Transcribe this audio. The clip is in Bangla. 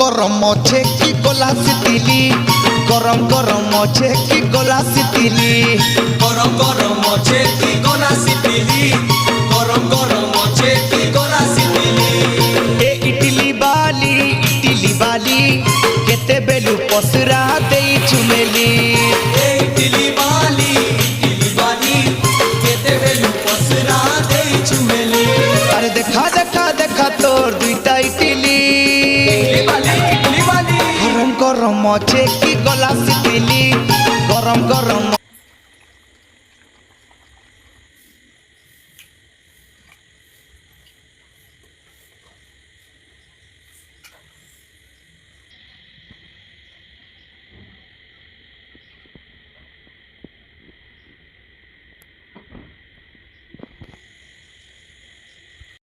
গরম আছে কি গলাস দিলি গরম গরম আছে কি গলাস দিলি গরম গরম আছে কি গলাসি দিলি গরম গরম আছে কি গলাসি দিলি এ ইডলি বালি কেতে বেলু পসরা দেই চুমেলি এই দিলি বালি কেতে বেলু পসরা দেই চুমেলি আরে দেখা দেখা দেখা তোর দুইটা ইডলি ইডলি বালি গরম গরম আছে কি গলাস দিলি গরম গরম